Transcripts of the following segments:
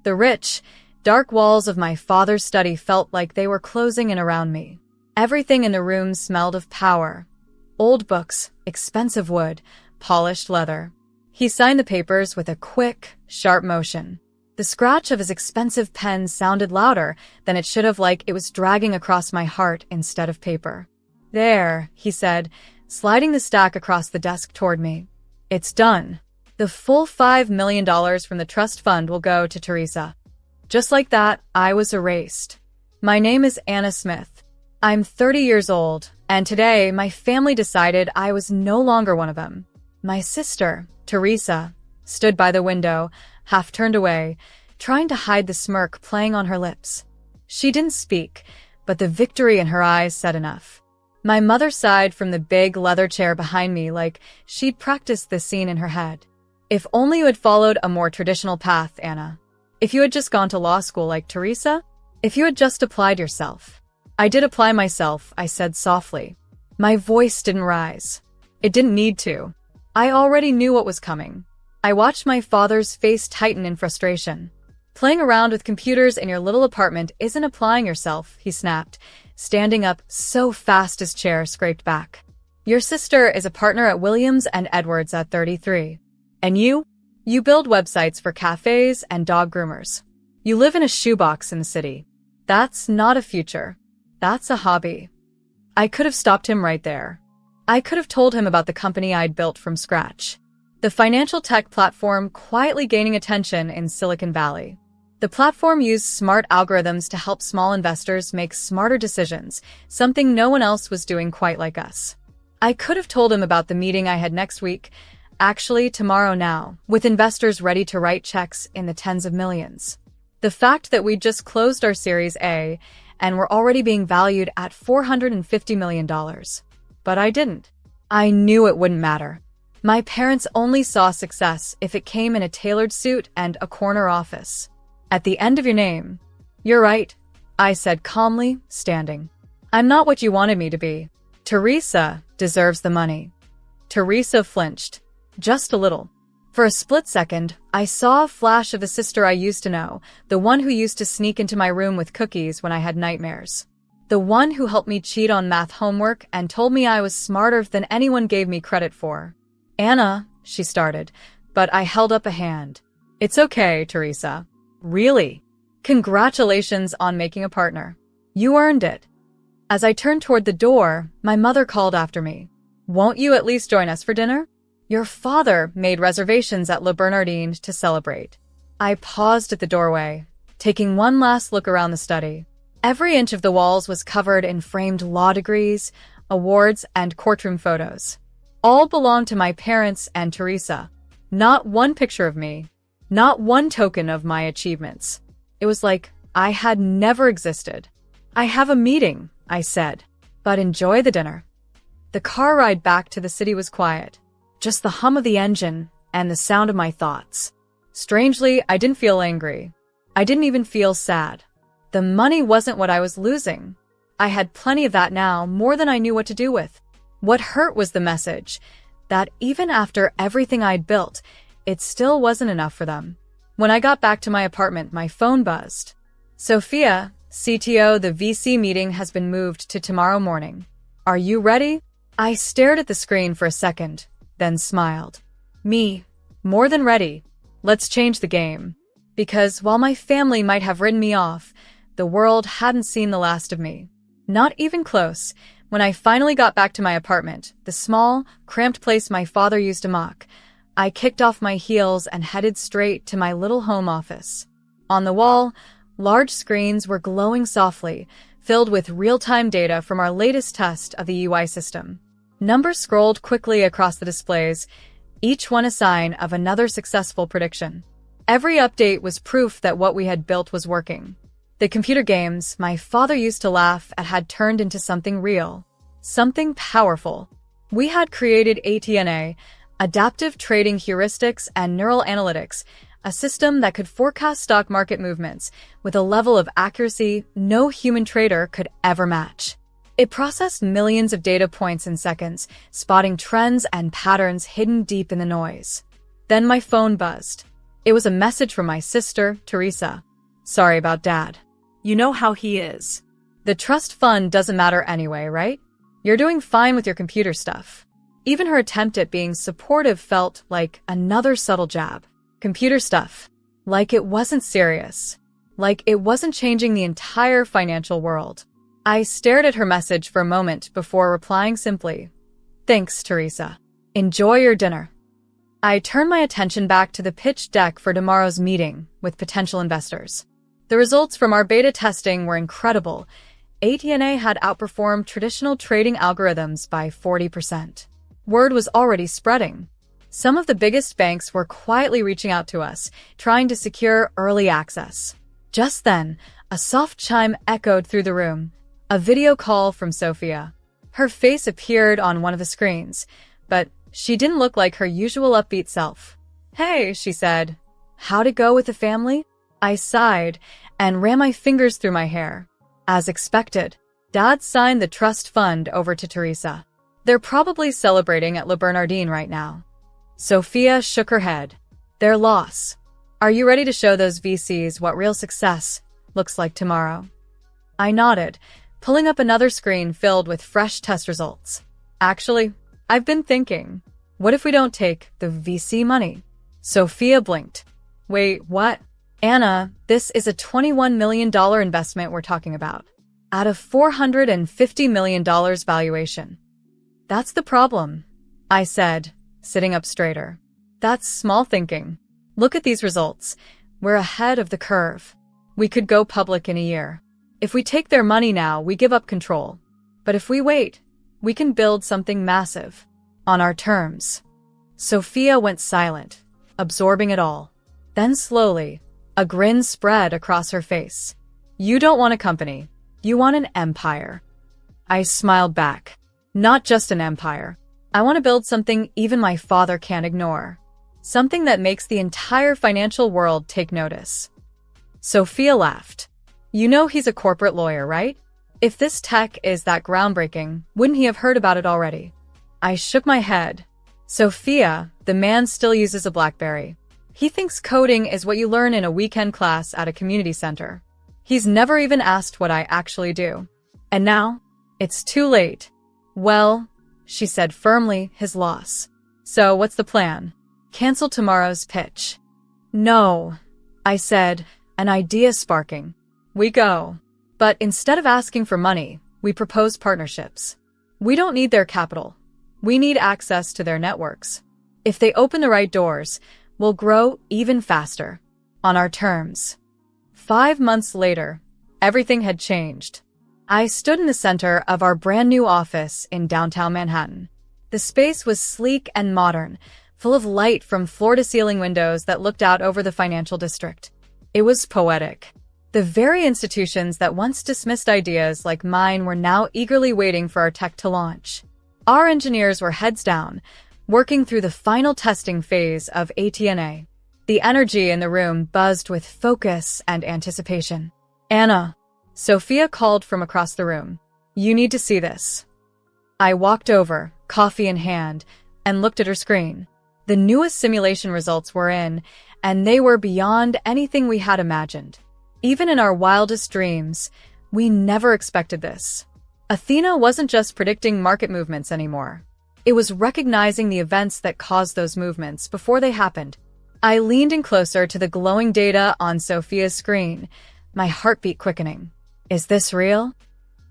The rich, dark walls of my father's study felt like they were closing in around me. Everything in the room smelled of power. Old books, expensive wood, polished leather. He signed the papers with a quick, sharp motion. The scratch of his expensive pen sounded louder than it should have, like it was dragging across my heart instead of paper. "There," he said, sliding the stack across the desk toward me. "It's done. The full $5 million from the trust fund will go to Teresa." Just like that, I was erased. My name is Anna Smith. I'm 30 years old, and today my family decided I was no longer one of them. My sister, Teresa, stood by the window, half turned away, trying to hide the smirk playing on her lips. She didn't speak, but the victory in her eyes said enough. My mother sighed from the big leather chair behind me like she'd practiced this scene in her head. "If only you had followed a more traditional path, Anna. If you had just gone to law school like Teresa. If you had just applied yourself." "I did apply myself," I said softly. My voice didn't rise. It didn't need to. I already knew what was coming. I watched my father's face tighten in frustration. "Playing around with computers in your little apartment isn't applying yourself," he snapped, standing up so fast his chair scraped back. "Your sister is a partner at Williams and Edwards at 33. And you build websites for cafes and dog groomers. You live in a shoebox in the city. That's not a future. That's a hobby." I could have stopped him right there. I could have told him about the company I'd built from scratch. The financial tech platform quietly gaining attention in Silicon Valley. The platform used smart algorithms to help small investors make smarter decisions, something no one else was doing quite like us. I could have told him about the meeting I had next week, actually tomorrow now, with investors ready to write checks in the tens of millions. The fact that we'd just closed our Series A and were already being valued at $450 million. But I didn't. I knew it wouldn't matter. My parents only saw success if it came in a tailored suit and a corner office. "At the end of your name." "You're right," I said calmly, standing. "I'm not what you wanted me to be. Teresa deserves the money." Teresa flinched. Just a little. For a split second, I saw a flash of the sister I used to know, the one who used to sneak into my room with cookies when I had nightmares. The one who helped me cheat on math homework and told me I was smarter than anyone gave me credit for. "Anna," she started, but I held up a hand. "It's okay, Teresa." "Really? Congratulations on making a partner. You earned it." As I turned toward the door, my mother called after me. "Won't you at least join us for dinner? Your father made reservations at Le Bernardin to celebrate." I paused at the doorway, taking one last look around the study. Every inch of the walls was covered in framed law degrees, awards, and courtroom photos. All belonged to my parents and Teresa. Not one picture of me. Not one token of my achievements. It was like I had never existed. "I have a meeting," I said, "but enjoy the dinner." The car ride back to the city was quiet. Just the hum of the engine and the sound of my thoughts. Strangely, I didn't feel angry. I didn't even feel sad. The money wasn't what I was losing. I had plenty of that now, more than I knew what to do with. What hurt was the message that even after everything I'd built, it still wasn't enough for them. When I got back to my apartment, my phone buzzed. "Sophia, CTO, the VC meeting has been moved to tomorrow morning. Are you ready?" I stared at the screen for a second, then smiled. "Me, more than ready. Let's change the game." Because while my family might have written me off, the world hadn't seen the last of me. Not even close. When I finally got back to my apartment, the small, cramped place my father used to mock, I kicked off my heels and headed straight to my little home office. On the wall, large screens were glowing softly, filled with real-time data from our latest test of the UI system. Numbers scrolled quickly across the displays, each one a sign of another successful prediction. Every update was proof that what we had built was working. The computer games my father used to laugh at had turned into something real, something powerful. We had created ATNA, Adaptive Trading Heuristics and Neural Analytics, a system that could forecast stock market movements with a level of accuracy no human trader could ever match. It processed millions of data points in seconds, spotting trends and patterns hidden deep in the noise. Then my phone buzzed. It was a message from my sister, Teresa. Sorry about Dad. You know how he is. The trust fund doesn't matter anyway, right? You're doing fine with your computer stuff. Even her attempt at being supportive felt like another subtle jab. Computer stuff. Like it wasn't serious. Like it wasn't changing the entire financial world. I stared at her message for a moment before replying simply, "Thanks, Teresa. Enjoy your dinner." I turned my attention back to the pitch deck for tomorrow's meeting with potential investors. The results from our beta testing were incredible. ATNA had outperformed traditional trading algorithms by 40%. Word was already spreading. Some of the biggest banks were quietly reaching out to us, trying to secure early access. Just then, a soft chime echoed through the room, a video call from Sophia. Her face appeared on one of the screens, but she didn't look like her usual upbeat self. "Hey," she said. "How'd it go with the family?" I sighed and ran my fingers through my hair. As expected, Dad signed the trust fund over to Teresa. They're probably celebrating at Le Bernardin right now. Sophia shook her head. Their loss. Are you ready to show those VCs what real success looks like tomorrow? I nodded, pulling up another screen filled with fresh test results. Actually, I've been thinking, what if we don't take the VC money? Sophia blinked. Wait, what? Anna, this is a $21 million investment we're talking about. Out of $450 million valuation. That's the problem, I said, sitting up straighter. That's small thinking. Look at these results. We're ahead of the curve. We could go public in a year. If we take their money now, we give up control. But if we wait, we can build something massive. On our terms. Sophia went silent, absorbing it all. Then slowly, a grin spread across her face. You don't want a company. You want an empire. I smiled back. Not just an empire. I want to build something even my father can't ignore. Something that makes the entire financial world take notice. Sophia laughed. You know he's a corporate lawyer, right? If this tech is that groundbreaking, wouldn't he have heard about it already? I shook my head. Sophia, the man still uses a BlackBerry. He thinks coding is what you learn in a weekend class at a community center. He's never even asked what I actually do. And now, it's too late. Well, she said firmly, his loss. So what's the plan? Cancel tomorrow's pitch. No, I said, an idea sparking. We go. But instead of asking for money, we propose partnerships. We don't need their capital. We need access to their networks. If they open the right doors, we'll grow even faster. On our terms. 5 months later, everything had changed. I stood in the center of our brand new office in downtown Manhattan. The space was sleek and modern, full of light from floor-to-ceiling windows that looked out over the financial district. It was poetic. The very institutions that once dismissed ideas like mine were now eagerly waiting for our tech to launch. Our engineers were heads down, working through the final testing phase of ATNA. The energy in the room buzzed with focus and anticipation. Anna, Sophia called from across the room. You need to see this. I walked over, coffee in hand, and looked at her screen. The newest simulation results were in, and they were beyond anything we had imagined. Even in our wildest dreams, we never expected this. Athena wasn't just predicting market movements anymore. It was recognizing the events that caused those movements before they happened. I leaned in closer to the glowing data on Sophia's screen, my heartbeat quickening. Is this real?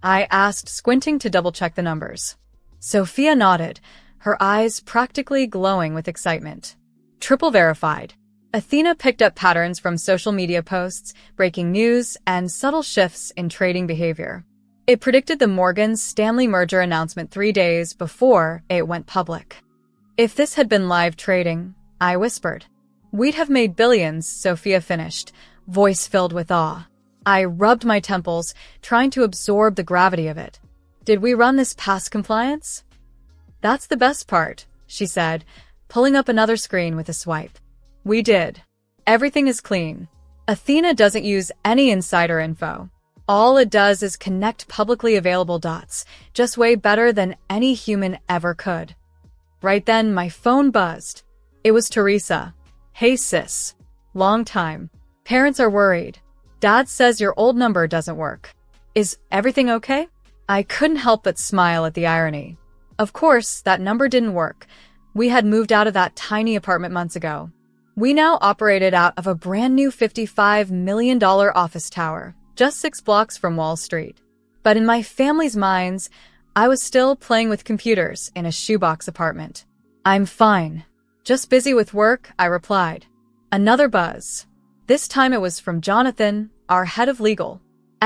I asked, squinting to double-check the numbers. Sophia nodded, her eyes practically glowing with excitement. Triple verified. Athena picked up patterns from social media posts, breaking news, and subtle shifts in trading behavior. It predicted the Morgan Stanley merger announcement 3 days before it went public. If this had been live trading, I whispered. We'd have made billions, Sophia finished, voice filled with awe. I rubbed my temples, trying to absorb the gravity of it. Did we run this past compliance? That's the best part, she said, pulling up another screen with a swipe. We did. Everything is clean. Athena doesn't use any insider info. All it does is connect publicly available dots, just way better than any human ever could. Right then, my phone buzzed. It was Teresa. Hey sis. Long time. Parents are worried. Dad says your old number doesn't work. Is everything okay? I couldn't help but smile at the irony. Of course, that number didn't work. We had moved out of that tiny apartment months ago. We now operated out of a brand new $55 million office tower, just 6 blocks from Wall Street. But in my family's minds, I was still playing with computers in a shoebox apartment. I'm fine. Just busy with work, I replied. Another buzz. This time it was from Jonathan, our head of legal.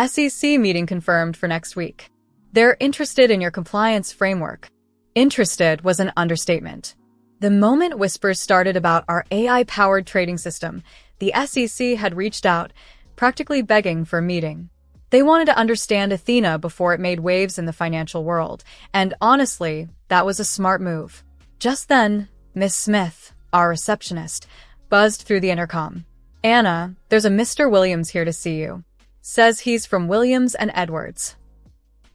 SEC meeting confirmed for next week. They're interested in your compliance framework. Interested was an understatement. The moment whispers started about our AI-powered trading system, the SEC had reached out, practically begging for a meeting. They wanted to understand Athena before it made waves in the financial world, and honestly, that was a smart move. Just then, Miss Smith, our receptionist, buzzed through the intercom. Anna, there's a Mr. Williams here to see you. Says he's from Williams and Edwards.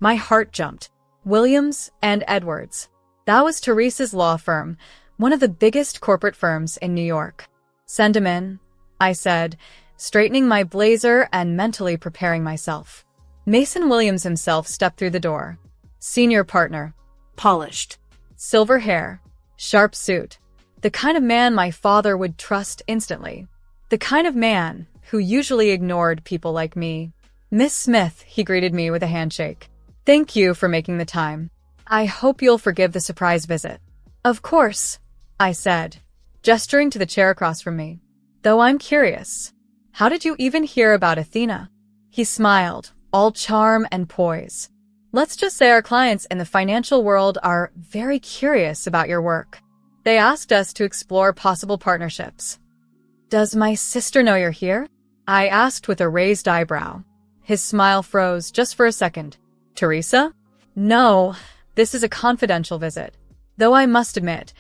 My heart jumped. Williams and Edwards. That was Teresa's law firm, one of the biggest corporate firms in New York. Send him in, I said, straightening my blazer and mentally preparing myself. Mason Williams himself stepped through the door. Senior partner. Polished. Silver hair. Sharp suit. The kind of man my father would trust instantly. The kind of man who usually ignored people like me. Miss Smith, he greeted me with a handshake. Thank you for making the time. I hope you'll forgive the surprise visit. Of course, I said, gesturing to the chair across from me. Though I'm curious. How did you even hear about Athena? He smiled, all charm and poise. Let's just say our clients in the financial world are very curious about your work. They asked us to explore possible partnerships. Does my sister know you're here? I asked with a raised eyebrow. His smile froze just for a second. Teresa? No, this is a confidential visit. Though I must admit,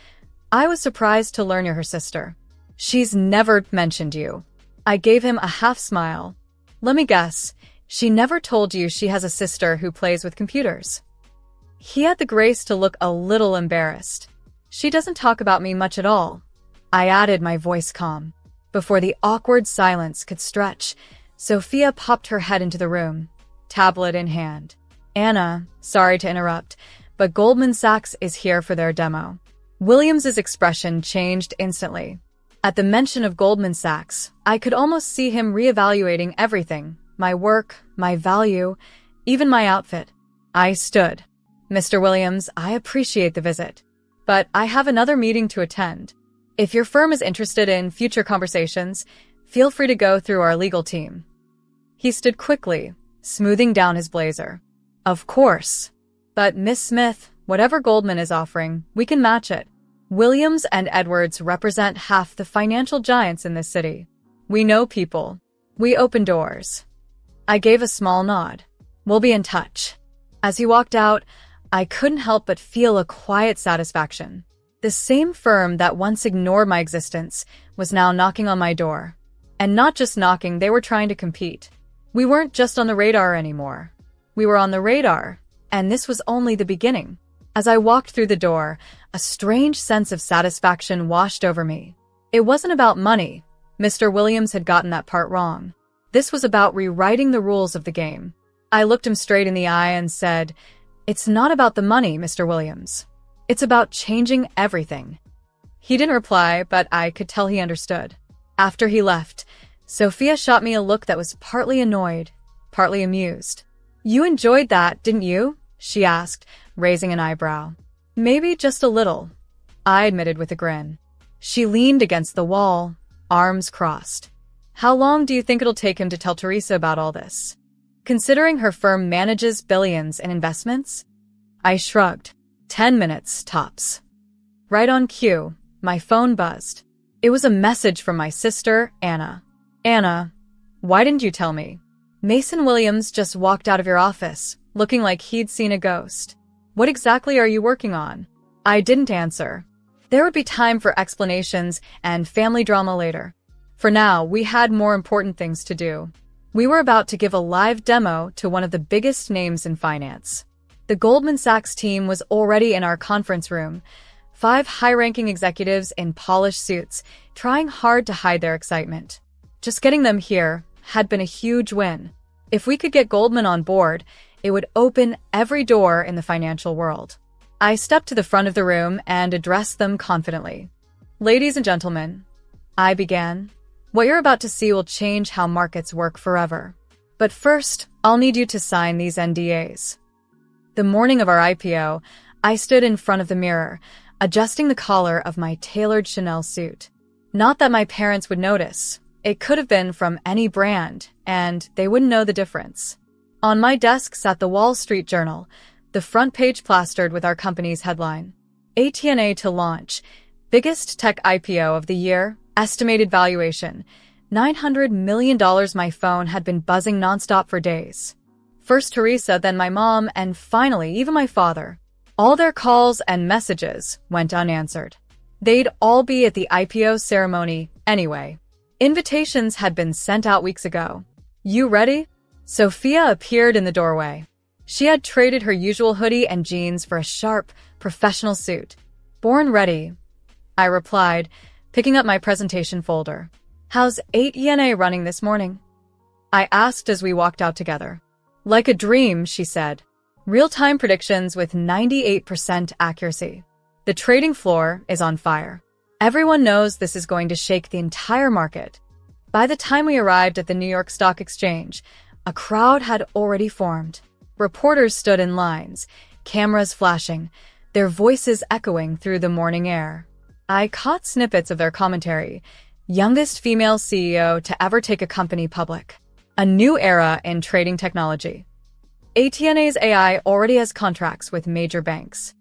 I was surprised to learn you're her sister. She's never mentioned you. I gave him a half smile. Let me guess, she never told you she has a sister who plays with computers. He had the grace to look a little embarrassed. She doesn't talk about me much at all. I added, my voice calm. Before the awkward silence could stretch, Sophia popped her head into the room, tablet in hand. Anna, sorry to interrupt, but Goldman Sachs is here for their demo. Williams's expression changed instantly. At the mention of Goldman Sachs, I could almost see him reevaluating everything, my work, my value, even my outfit. I stood. Mr. Williams, I appreciate the visit, but I have another meeting to attend. If your firm is interested in future conversations, feel free to go through our legal team. He stood quickly, smoothing down his blazer. Of course. But Miss Smith, whatever Goldman is offering, we can match it. Williams and Edwards represent half the financial giants in this city. We know people. We open doors. I gave a small nod. We'll be in touch. As he walked out, I couldn't help but feel a quiet satisfaction. The same firm that once ignored my existence was now knocking on my door. And not just knocking, they were trying to compete. We weren't just on the radar anymore. We were on the radar, and this was only the beginning. As I walked through the door, a strange sense of satisfaction washed over me. It wasn't about money. Mr. Williams had gotten that part wrong. This was about rewriting the rules of the game. I looked him straight in the eye and said, "It's not about the money, Mr. Williams. It's about changing everything." He didn't reply, but I could tell he understood. After he left, Sophia shot me a look that was partly annoyed, partly amused. "You enjoyed that, didn't you?" she asked, raising an eyebrow. "Maybe just a little," I admitted with a grin. She leaned against the wall, arms crossed. "How long do you think it'll take him to tell Teresa about all this? Considering her firm manages billions in investments?" I shrugged. 10 minutes, tops. Right on cue, my phone buzzed. It was a message from my sister, Anna. "Anna, why didn't you tell me? Mason Williams just walked out of your office, looking like he'd seen a ghost. What exactly are you working on?" I didn't answer. There would be time for explanations and family drama later. For now, we had more important things to do. We were about to give a live demo to one of the biggest names in finance. The Goldman Sachs team was already in our conference room, 5 high-ranking executives in polished suits, trying hard to hide their excitement. Just getting them here had been a huge win. If we could get Goldman on board, it would open every door in the financial world. I stepped to the front of the room and addressed them confidently. "Ladies and gentlemen," I began, "what you're about to see will change how markets work forever. But first, I'll need you to sign these NDAs." The morning of our IPO, I stood in front of the mirror, adjusting the collar of my tailored Chanel suit. Not that my parents would notice. It could have been from any brand, and they wouldn't know the difference. On my desk sat the Wall Street Journal, the front page plastered with our company's headline. ATNA to launch. Biggest tech IPO of the year. Estimated valuation. $900 million. My phone had been buzzing nonstop for days. First Teresa, then my mom, and finally even my father. All their calls and messages went unanswered. They'd all be at the IPO ceremony anyway. Invitations had been sent out weeks ago. "You ready?" Sophia appeared in the doorway. She had traded her usual hoodie and jeans for a sharp, professional suit. "Born ready," I replied, picking up my presentation folder. "How's 8ENA running this morning?" I asked as we walked out together. "Like a dream," she said. "Real-time predictions with 98% accuracy. The trading floor is on fire. Everyone knows this is going to shake the entire market." By the time we arrived at the New York Stock Exchange, a crowd had already formed. Reporters stood in lines, cameras flashing, their voices echoing through the morning air. I caught snippets of their commentary. Youngest female CEO to ever take a company public. A new era in trading technology. ATNA's AI already has contracts with major banks.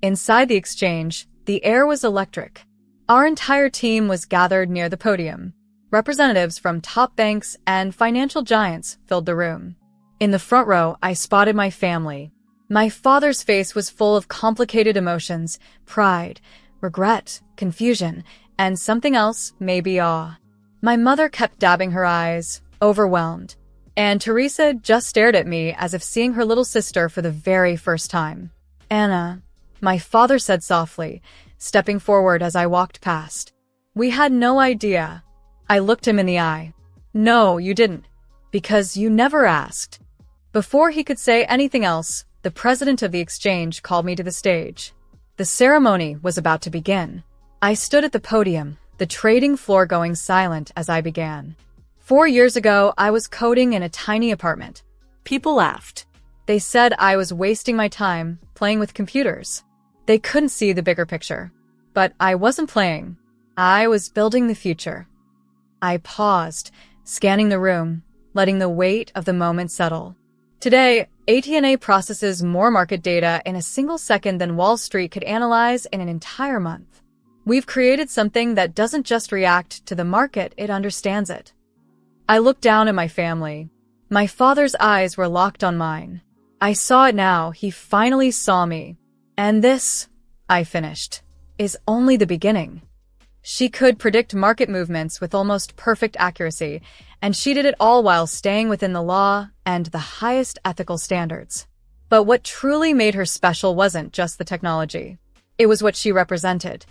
Inside the exchange, the air was electric. Our entire team was gathered near the podium. Representatives from top banks and financial giants filled the room. In the front row, I spotted my family. My father's face was full of complicated emotions, pride, regret, confusion, and something else, maybe awe. My mother kept dabbing her eyes, overwhelmed. And Teresa just stared at me as if seeing her little sister for the very first time. "Anna," my father said softly, stepping forward as I walked past. "We had no idea." I looked him in the eye. "No, you didn't. Because you never asked." Before he could say anything else, the president of the exchange called me to the stage. The ceremony was about to begin. I stood at the podium, the trading floor going silent as I began. 4 years ago, I was coding in a tiny apartment. People laughed. They said I was wasting my time playing with computers. They couldn't see the bigger picture. But I wasn't playing. I was building the future. I paused, scanning the room, letting the weight of the moment settle. Today, ATNA processes more market data in a single second than Wall Street could analyze in an entire month. We've created something that doesn't just react to the market, it understands it. I looked down at my family. My father's eyes were locked on mine. I saw it now, he finally saw me. "And this," I finished, "is only the beginning." She could predict market movements with almost perfect accuracy, and she did it all while staying within the law and the highest ethical standards. But what truly made her special wasn't just the technology. It was what she represented.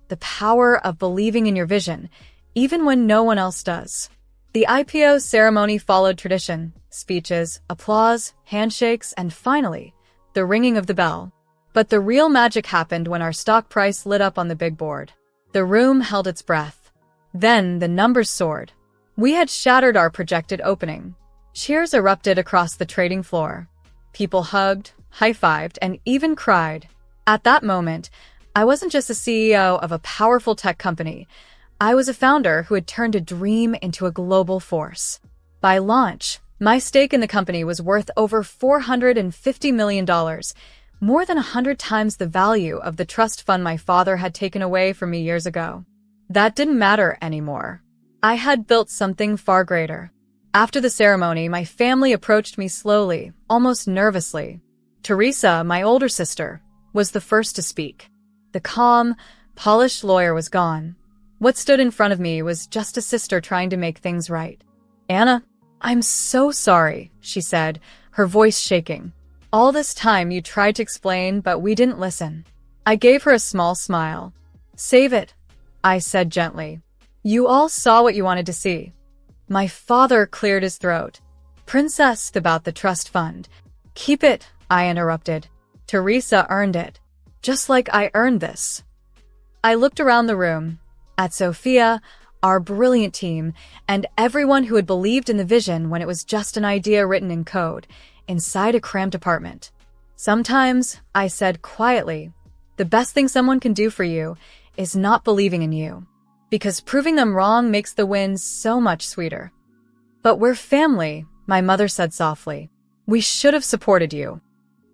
The power of believing in your vision, even when no one else does. The IPO ceremony followed tradition, speeches, applause, handshakes, and finally, the ringing of the bell. But the real magic happened when our stock price lit up on the big board. The room held its breath. Then the numbers soared. We had shattered our projected opening. Cheers erupted across the trading floor. People hugged, high-fived, and even cried. At that moment, I wasn't just a CEO of a powerful tech company. I was a founder who had turned a dream into a global force. By launch, my stake in the company was worth over $450 million, more than 100 times the value of the trust fund my father had taken away from me years ago. That didn't matter anymore. I had built something far greater. After the ceremony, my family approached me slowly, almost nervously. Teresa, my older sister, was the first to speak. The calm, polished lawyer was gone. What stood in front of me was just a sister trying to make things right. "Anna, I'm so sorry," she said, her voice shaking. "All this time you tried to explain, but we didn't listen." I gave her a small smile. Save it, I said gently. You all saw what you wanted to see. My father cleared his throat. Princess, about the trust fund. Keep it, I interrupted. Teresa earned it. Just like I earned this. I looked around the room, at Sophia, our brilliant team, and everyone who had believed in the vision when it was just an idea written in code, inside a cramped apartment. Sometimes, I said quietly, the best thing someone can do for you is not believing in you, because proving them wrong makes the wins so much sweeter. But we're family, my mother said softly. We should have supported you.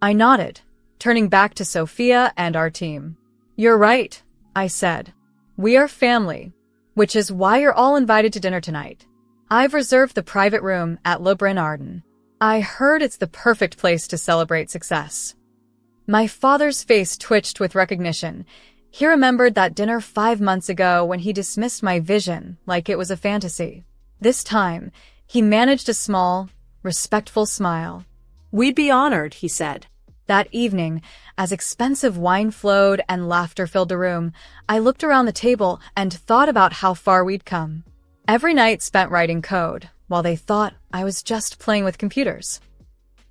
I nodded, turning back to Sophia and our team. You're right, I said. We are family, which is why you're all invited to dinner tonight. I've reserved the private room at Le Brun Arden. I heard it's the perfect place to celebrate success. My father's face twitched with recognition. He remembered that dinner 5 months ago when he dismissed my vision like it was a fantasy. This time, he managed a small, respectful smile. We'd be honored, he said. That evening, as expensive wine flowed and laughter filled the room, I looked around the table and thought about how far we'd come. Every night spent writing code, while they thought I was just playing with computers.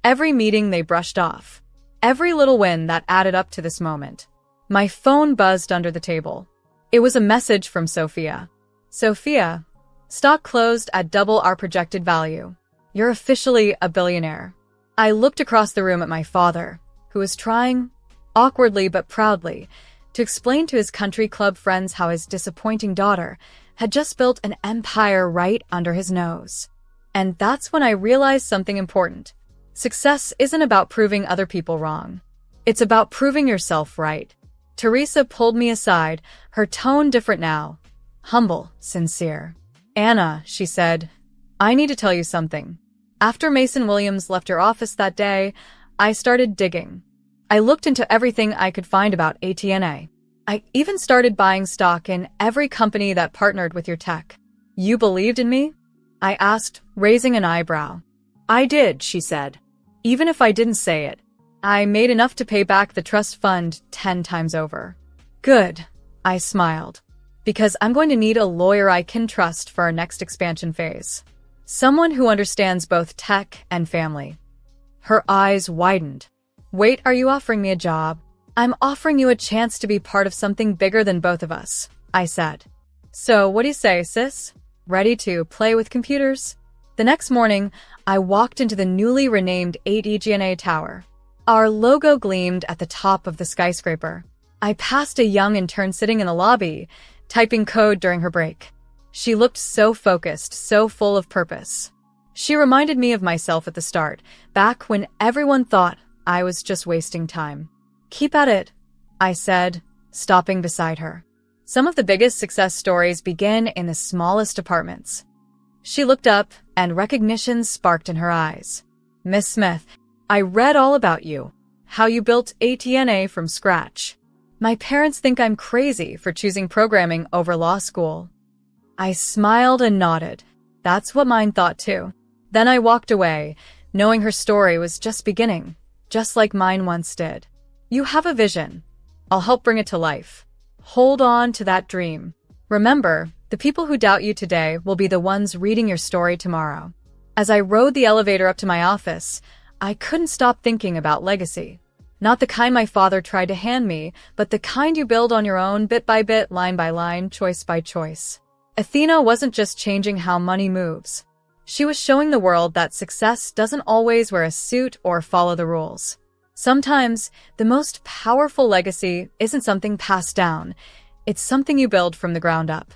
Every meeting they brushed off. Every little win that added up to this moment. My phone buzzed under the table. It was a message from Sophia. Sophia, stock closed at double our projected value. You're officially a billionaire. I looked across the room at my father, who was trying, awkwardly but proudly, to explain to his country club friends how his disappointing daughter had just built an empire right under his nose. And that's when I realized something important. Success isn't about proving other people wrong. It's about proving yourself right. Teresa pulled me aside, her tone different now. Humble, sincere. Anna, she said, I need to tell you something. After Mason Williams left your office that day, I started digging. I looked into everything I could find about ATNA. I even started buying stock in every company that partnered with your tech. You believed in me? I asked, raising an eyebrow. I did, she said. Even if I didn't say it, I made enough to pay back the trust fund 10 times over. Good, I smiled. Because I'm going to need a lawyer I can trust for our next expansion phase. Someone who understands both tech and family. Her eyes widened. Wait, are you offering me a job? I'm offering you a chance to be part of something bigger than both of us, I said. So what do you say, sis? Ready to play with computers? The next morning, I walked into the newly renamed 8EGNA Tower. Our logo gleamed at the top of the skyscraper. I passed a young intern sitting in the lobby, typing code during her break. She looked so focused, so full of purpose. She reminded me of myself at the start, back when everyone thought I was just wasting time. Keep at it, I said, stopping beside her. Some of the biggest success stories begin in the smallest apartments. She looked up, and recognition sparked in her eyes. Miss Smith, I read all about you. How you built ATNA from scratch. My parents think I'm crazy for choosing programming over law school. I smiled and nodded. That's what mine thought too. Then I walked away, knowing her story was just beginning, just like mine once did. You have a vision. I'll help bring it to life. Hold on to that dream. Remember, the people who doubt you today will be the ones reading your story tomorrow. As I rode the elevator up to my office, I couldn't stop thinking about legacy. Not the kind my father tried to hand me, but the kind you build on your own, bit by bit, line by line, choice by choice. Athena wasn't just changing how money moves. She was showing the world that success doesn't always wear a suit or follow the rules. Sometimes, the most powerful legacy isn't something passed down. It's something you build from the ground up.